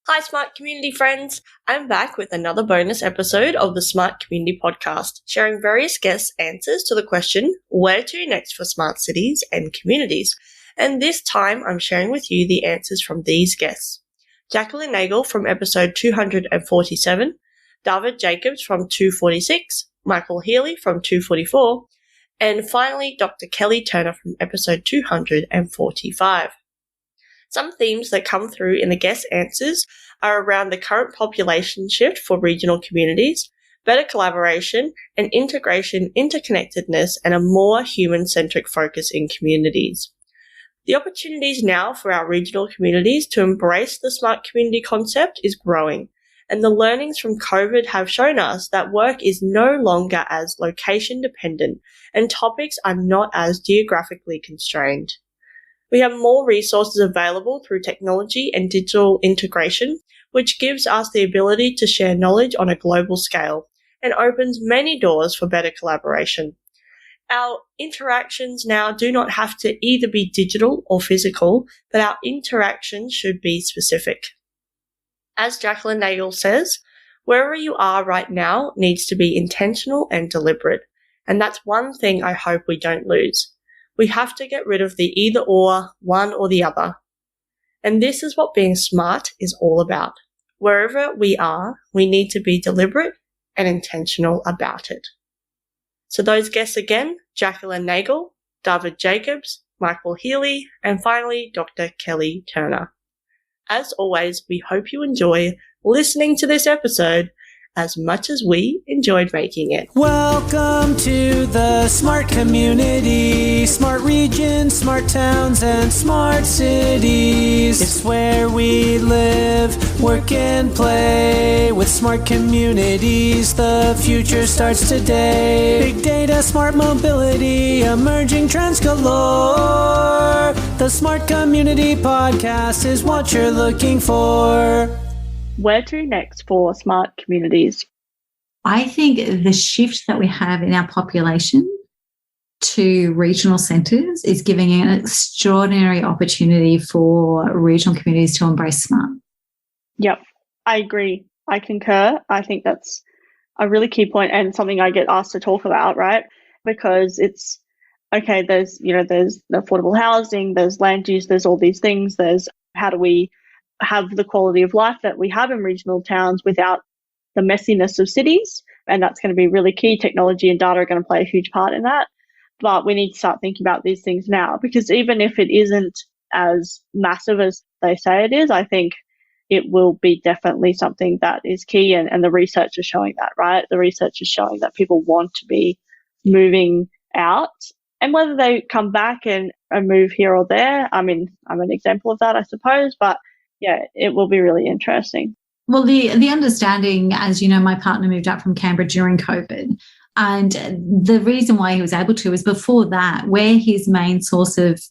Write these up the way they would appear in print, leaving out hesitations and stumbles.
Hi, Smart Community friends. I'm back with another bonus episode of the Smart Community Podcast, sharing various guests' answers to the question, where to next for smart cities and communities? And this time I'm sharing with you the answers from these guests. Jacqueline Nagle from episode 247, Dawid Jacobs from 246, Michael Healy from 244, and finally Dr. Kelly Turner from episode 245. Some themes that come through in the guest answers are around the current population shift for regional communities, better collaboration and integration, interconnectedness, and a more human-centric focus in communities. The opportunities now for our regional communities to embrace the smart community concept is growing, and the learnings from COVID have shown us that work is no longer as location dependent and topics are not as geographically constrained. We have more resources available through technology and digital integration, which gives us the ability to share knowledge on a global scale and opens many doors for better collaboration. Our interactions now do not have to either be digital or physical, but our interactions should be specific. As Jacqueline Nagle says, wherever you are right now needs to be intentional and deliberate, and that's one thing I hope we don't lose. We have to get rid of the either or, one or the other. And this is what being smart is all about. Wherever we are, we need to be deliberate and intentional about it. So those guests again, Jacqueline Nagle, Dawid Jacobs, Michael Healy, and finally Dr. Kelly Turner. As always, we hope you enjoy listening to this episode as much as we enjoyed making it. Welcome to the smart community, smart regions, smart towns, and smart cities. It's where we live, work, and play. With smart communities, the future starts today. Big data, smart mobility, emerging trends galore. The Smart Community Podcast is what you're looking for. Where to next for smart communities? I think the shift that we have in our population to regional centres is giving an extraordinary opportunity for regional communities to embrace smart. Yep, I agree. I concur. I think that's a really key point and something I get asked to talk about, right? Because it's, okay, there's the affordable housing, there's land use, there's all these things, there's how do we have the quality of life that we have in regional towns without the messiness of cities. And that's going to be really key. Technology and data are going to play a huge part in that. But we need to start thinking about these things now, because even if it isn't as massive as they say it is, I think it will be definitely something that is key. And the research is showing that, right? The research is showing that people want to be moving out. And whether they come back and move here or there, I mean, I'm an example of that, I suppose. But yeah, it will be really interesting. Well, the understanding, as you know, my partner moved up from Canberra during COVID. And the reason why he was able to is before that, where his main source of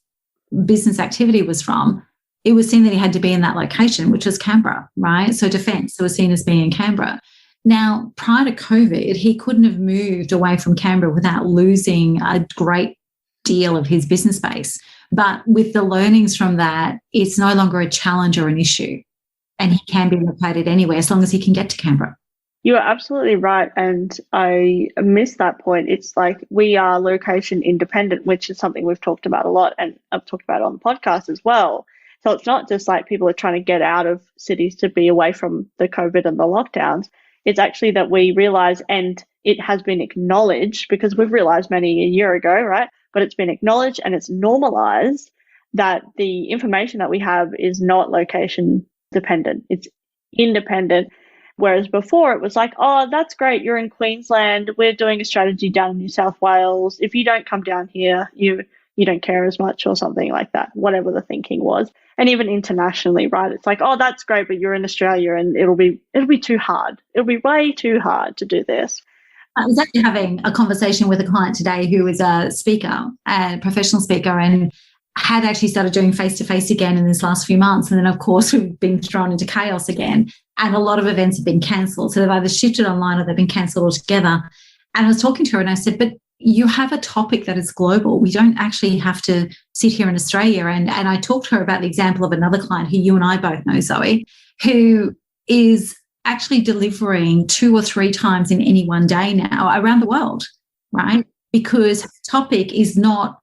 business activity was from, it was seen that he had to be in that location, which was Canberra, right? So defence was seen as being in Canberra. Now, prior to COVID, he couldn't have moved away from Canberra without losing a great deal of his business base. But with the learnings from that, it's no longer a challenge or an issue. And he can be located anywhere as long as he can get to Canberra. You are absolutely right. And I miss that point. It's like we are location independent, which is something we've talked about a lot. And I've talked about on the podcast as well. So it's not just like people are trying to get out of cities to be away from the COVID and the lockdowns. It's actually that we realize, and it has been acknowledged because we've realized many a year ago, right? But it's been acknowledged and it's normalized that the information that we have is not location dependent. It's independent. Whereas before it was like, oh, that's great. You're in Queensland. We're doing a strategy down in New South Wales. If you don't come down here, you don't care as much or something like that, whatever the thinking was. And even internationally, right? It's like, oh, that's great, but you're in Australia and it'll be too hard. It'll be way too hard to do this. I was actually having a conversation with a client today who is a speaker, a professional speaker, and had actually started doing face-to-face again in these last few months. And then, of course, we've been thrown into chaos again. And a lot of events have been cancelled. So they've either shifted online or they've been cancelled altogether. And I was talking to her and I said, but you have a topic that is global. We don't actually have to sit here in Australia. And I talked to her about the example of another client who you and I both know, Zoe. who is actually delivering 2 or 3 times in any one day now around the world, right? Because the topic is not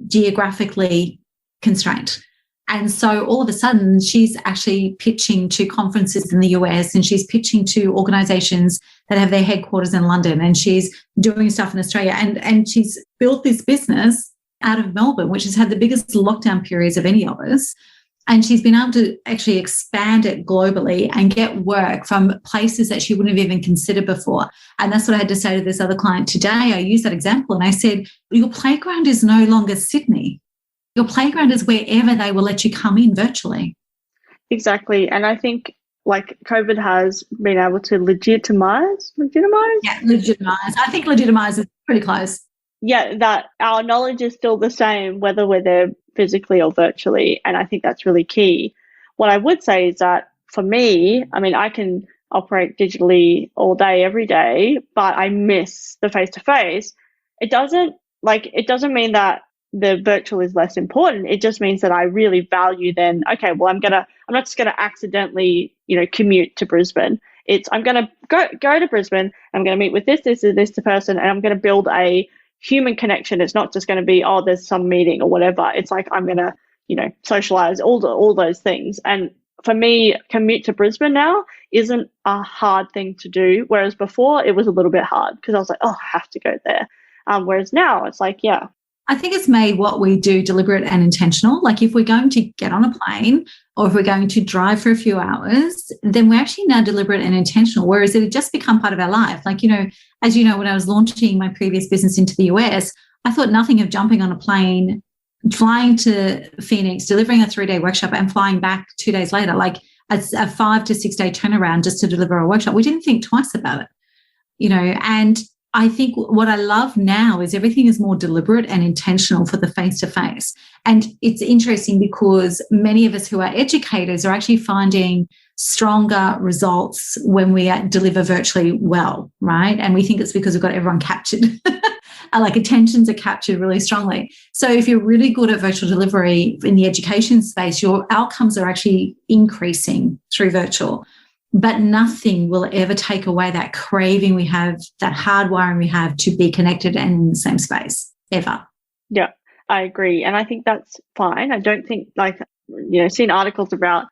geographically constrained. And so all of a sudden, she's actually pitching to conferences in the US, and she's pitching to organizations that have their headquarters in London, and she's doing stuff in Australia. And she's built this business out of Melbourne, which has had the biggest lockdown periods of any of us. And she's been able to actually expand it globally and get work from places that she wouldn't have even considered before. And that's what I had to say to this other client today. I used that example and I said, your playground is no longer Sydney. Your playground is wherever they will let you come in virtually. Exactly. And I think like COVID has been able to legitimize? Yeah, legitimize. I think legitimize is pretty close. Yeah, that our knowledge is still the same, whether we're there physically or virtually. And I think that's really key. What I would say is that for me, I mean, I can operate digitally all day, every day, but I miss the face-to-face. It doesn't mean that the virtual is less important. It just means that I really value then, okay, well, I'm not just gonna accidentally, commute to Brisbane. I'm gonna go to Brisbane, I'm gonna meet with this person, and I'm gonna build a human connection. It's not just gonna be, oh, there's some meeting or whatever. It's like I'm gonna, socialize, all those things. And for me, commute to Brisbane now isn't a hard thing to do, whereas before it was a little bit hard because I was like, oh, I have to go there. Whereas now it's like, yeah. I think it's made what we do deliberate and intentional. Like if we're going to get on a plane or if we're going to drive for a few hours, then we're actually now deliberate and intentional, whereas it had just become part of our life. Like, as you know, when I was launching my previous business into the US, I thought nothing of jumping on a plane, flying to Phoenix, delivering a 3-day workshop and flying back 2 days later, like a 5 to 6 day turnaround just to deliver a workshop. We didn't think twice about it, and I think what I love now is everything is more deliberate and intentional for the face-to-face. And it's interesting because many of us who are educators are actually finding stronger results when we deliver virtually well, right? And we think it's because we've got everyone captured. Like attentions are captured really strongly. So if you're really good at virtual delivery in the education space, your outcomes are actually increasing through virtual. But nothing will ever take away that craving we have, that hardwiring we have to be connected and in the same space, ever. Yeah, I agree. And I think that's fine. I don't think seen articles about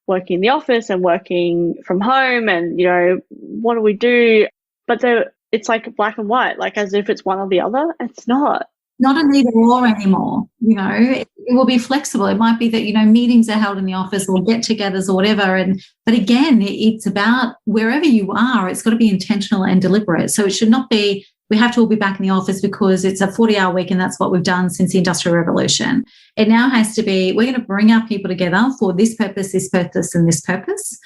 working in the office and working from home and, what do we do? But it's like black and white, like as if it's one or the other. It's not. Not an either or anymore, it will be flexible. It might be that, meetings are held in the office or get-togethers or whatever. But again, it's about wherever you are, it's got to be intentional and deliberate. So it should not be, we have to all be back in the office because it's a 40-hour week and that's what we've done since the Industrial Revolution. It now has to be, we're going to bring our people together for this purpose, and this purpose.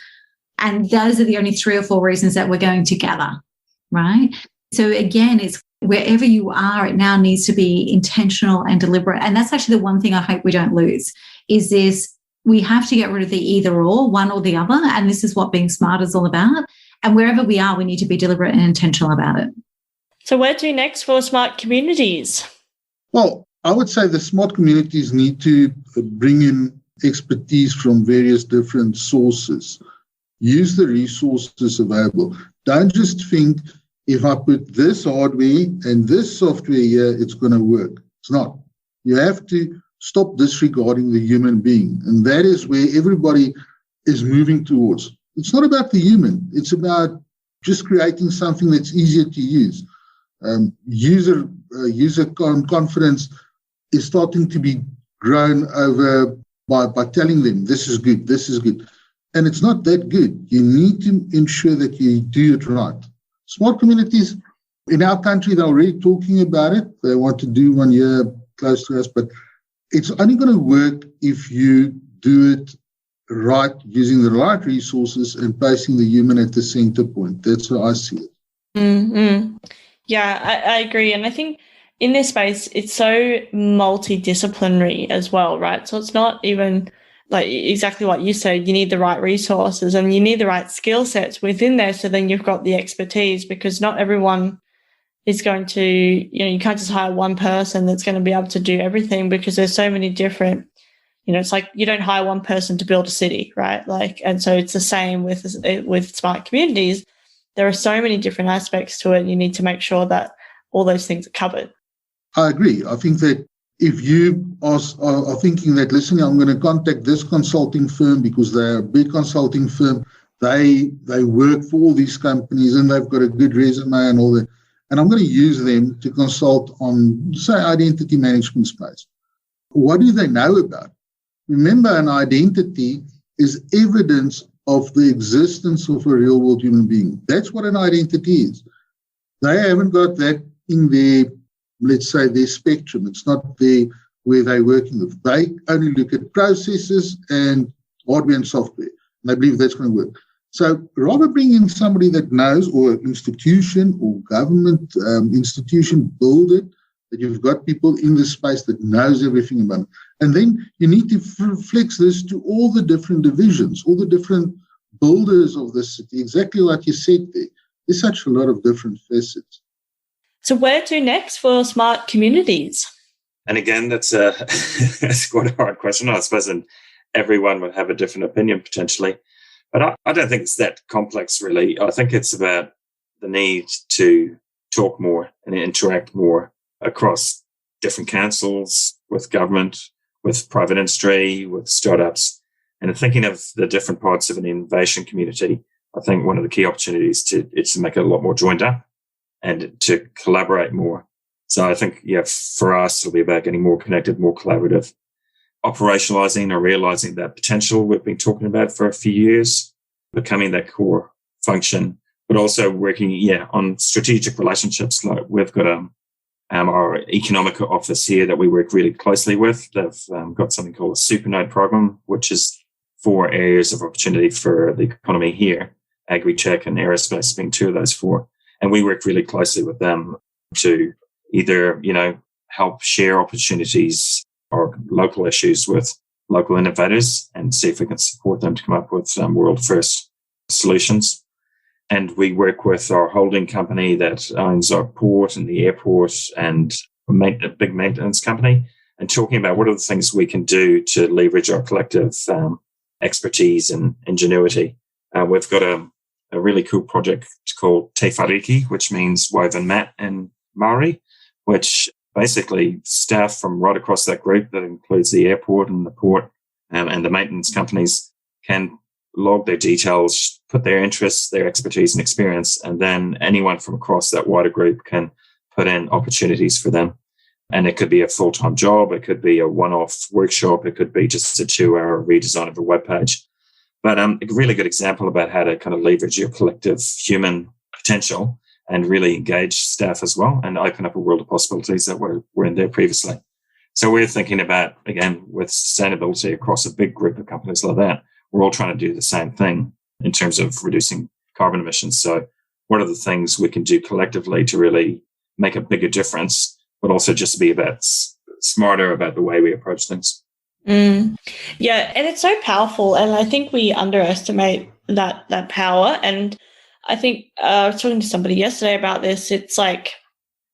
And those are the only 3 or 4 reasons that we're going to gather, right? So again, it's wherever you are, it now needs to be intentional and deliberate. And that's actually the one thing I hope we don't lose is this, we have to get rid of the either or, one or the other. And this is what being smart is all about. And wherever we are, we need to be deliberate and intentional about it. So where to next for smart communities? Well, I would say the smart communities need to bring in expertise from various different sources. Use the resources available. Don't just think, if I put this hardware and this software here, it's going to work. It's not. You have to stop disregarding the human being. And that is where everybody is moving towards. It's not about the human. It's about just creating something that's easier to use. User confidence is starting to be grown over by telling them, this is good, this is good. And it's not that good. You need to ensure that you do it right. Smart communities in our country, they're already talking about it. They want to do one here close to us, but it's only going to work if you do it right, using the right resources and placing the human at the center point. That's how I see it. Mm-hmm. Yeah, I agree. And I think in this space, it's so multidisciplinary as well, right? So it's not even like exactly what you said, you need the right resources and you need the right skill sets within there. So then you've got the expertise, because not everyone is going to, you can't just hire one person that's going to be able to do everything, because there's so many different It's like you don't hire one person to build a city, right? And so it's the same with smart communities. There are so many different aspects to it. You need to make sure that all those things are covered. I agree. I think that if you are thinking that, listen, I'm going to contact this consulting firm because they're a big consulting firm, they work for all these companies and they've got a good resume and all that, and I'm going to use them to consult on, say, identity management space. What do they know about? Remember, an identity is evidence of the existence of a real-world human being. That's what an identity is. They haven't got that in their, let's say, their spectrum. It's not there where they're working with. They only look at processes and hardware and software, and they believe that's going to work. So rather bring in somebody that knows, or institution or government institution, build it, that you've got people in this space that knows everything about it. And then you need to flex this to all the different divisions, all the different builders of the city, exactly like you said there. There's such a lot of different facets. So where to next for smart communities? And again, that's quite a hard question, I suppose, and everyone would have a different opinion potentially. But I don't think it's that complex, really. I think it's about the need to talk more and interact more across different councils, with government, with private industry, with startups, and thinking of the different parts of an innovation community. I think one of the key opportunities is to make it a lot more joined up and to collaborate more. So I think, for us, it'll be about getting more connected, more collaborative, operationalizing or realizing that potential we've been talking about for a few years, becoming that core function, but also working, on strategic relationships. Like we've got our economic office here that we work really closely with. They've got something called a Supernode program, which is 4 areas of opportunity for the economy here, agri-tech and aerospace being 2 of those 4. And we work really closely with them to either, help share opportunities or local issues with local innovators and see if we can support them to come up with world-first solutions. And we work with our holding company that owns our port and the airport and a big maintenance company, and talking about what are the things we can do to leverage our collective expertise and ingenuity. We've got a really cool project called Te Whariki, which means woven mat in Maori, which basically staff from right across that group, that includes the airport and the port and the maintenance companies, can log their details, put their interests, their expertise and experience, and then anyone from across that wider group can put in opportunities for them. And it could be a full-time job, it could be a one-off workshop, it could be just a 2-hour redesign of a web page. But a really good example about how to kind of leverage your collective human potential and really engage staff as well and open up a world of possibilities that were in there previously. So we're thinking about, again, with sustainability across a big group of companies like that, we're all trying to do the same thing in terms of reducing carbon emissions. So what are the things we can do collectively to really make a bigger difference, but also just be smarter about the way we approach things? Yeah, and it's so powerful, and I think we underestimate that power. And I think I was talking to somebody yesterday about this. It's like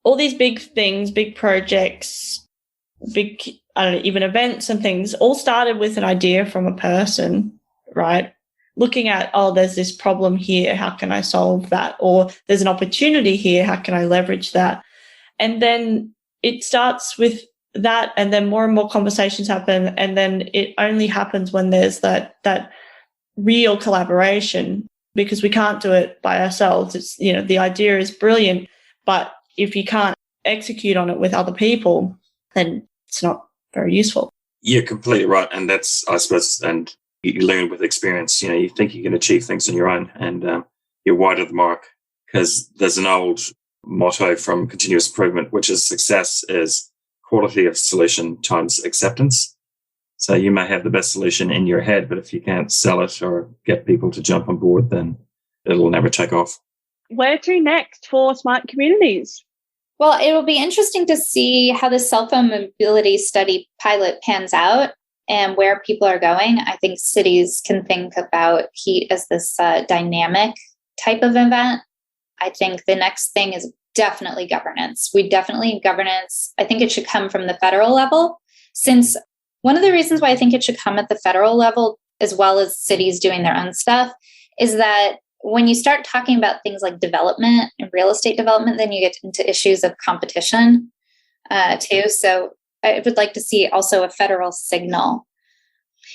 all these big things, big projects, big, even events and things all started with an idea from a person, right? Looking at, there's this problem here, how can I solve that? Or there's an opportunity here, how can I leverage that? And then it starts with that, and then more and more conversations happen, and then it only happens when there's that real collaboration, because we can't do it by ourselves. It's, the idea is brilliant, but if you can't execute on it with other people, then it's not very useful. You're completely right. And that's, I suppose, and you learn with experience. You think you can achieve things on your own, and you're wide of the mark, because there's an old motto from continuous improvement, which is success is quality of solution times acceptance. So you may have the best solution in your head, but if you can't sell it or get people to jump on board, then it'll never take off. Where to next for smart communities? Well, it will be interesting to see how the cell phone mobility study pilot pans out and where people are going. I think cities can think about heat as this dynamic type of event. I think the next thing is definitely governance. I think it should come from the federal level, since One of the reasons why I think it should come at the federal level, as well as cities doing their own stuff, is that when you start talking about things like development and real estate development, then you get into issues of competition too. So I would like to see also a federal signal.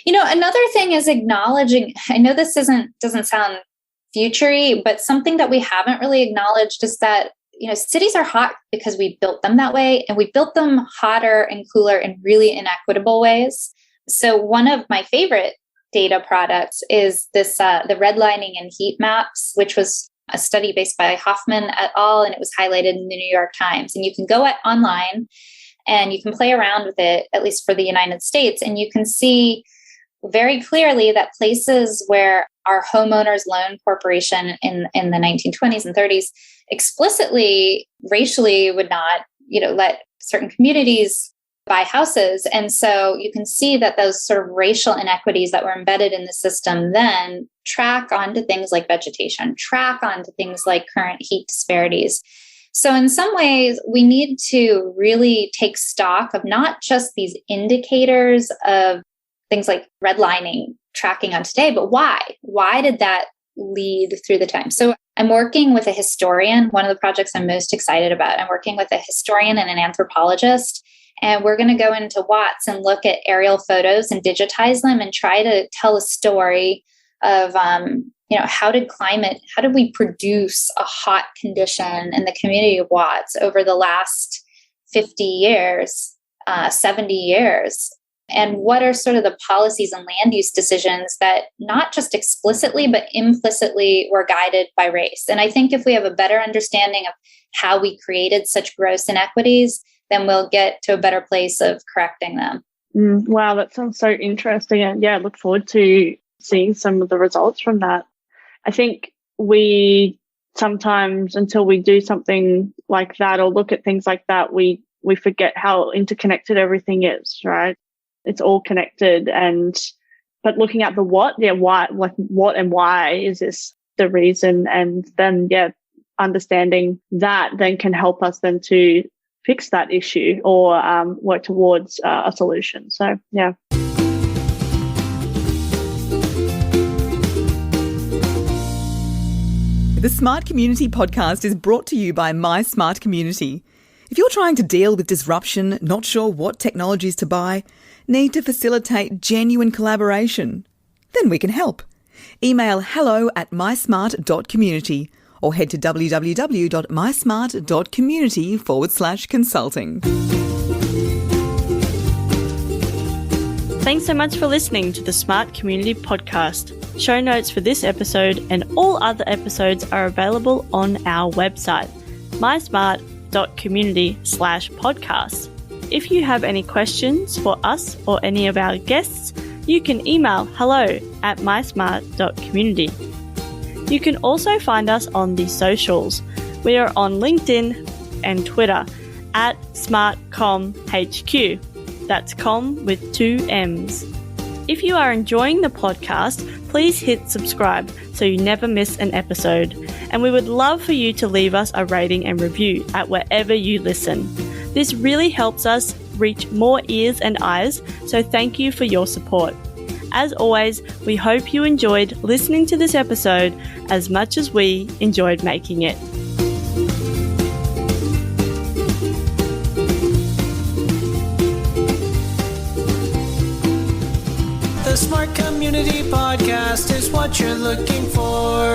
Another thing is acknowledging, I know this doesn't sound future-y, but something that we haven't really acknowledged is that, cities are hot because we built them that way, and we built them hotter and cooler in really inequitable ways. So one of my favorite data products is this, the redlining and heat maps, which was a study based by Hoffman et al., and it was highlighted in the New York Times. And you can go online and you can play around with it, at least for the United States, and you can see very clearly that places where our homeowners loan corporation in the 1920s and 30s explicitly racially would not, let certain communities buy houses. And so you can see that those sort of racial inequities that were embedded in the system then track onto things like vegetation, track onto things like current heat disparities. So in some ways, we need to really take stock of not just these indicators of things like redlining tracking on today, but why? Why did that lead through the time? So I'm working with a historian. One of the projects I'm most excited about, I'm working with a historian and an anthropologist. And we're going to go into Watts and look at aerial photos and digitize them and try to tell a story of, how did we produce a hot condition in the community of Watts over the last 50 years, 70 years? And what are sort of the policies and land use decisions that not just explicitly, but implicitly were guided by race? And I think if we have a better understanding of how we created such gross inequities, then we'll get to a better place of correcting them. Wow, that sounds so interesting. And I look forward to seeing some of the results from that. I think we sometimes, until we do something like that or look at things like that, we forget how interconnected everything is, right? It's all connected. But looking at the what, why, like what and why is this the reason? And then, understanding that then can help us then to fix that issue or work towards a solution. So, The Smart Community podcast is brought to you by My Smart Community. If you're trying to deal with disruption, not sure what technologies to buy, need to facilitate genuine collaboration, then we can help. Email hello@mysmart.community or head to www.mysmart.community/consulting. Thanks so much for listening to the Smart Community Podcast. Show notes for this episode and all other episodes are available on our website, mysmart.community/podcasts. If you have any questions for us or any of our guests, you can email hello@mysmart.community. You can also find us on the socials. We are on LinkedIn and Twitter @SmartComHQ. That's com with 2 M's. If you are enjoying the podcast, please hit subscribe so you never miss an episode. And we would love for you to leave us a rating and review at wherever you listen. This really helps us reach more ears and eyes, so thank you for your support. As always, we hope you enjoyed listening to this episode as much as we enjoyed making it. The Smart Community Podcast is what you're looking for.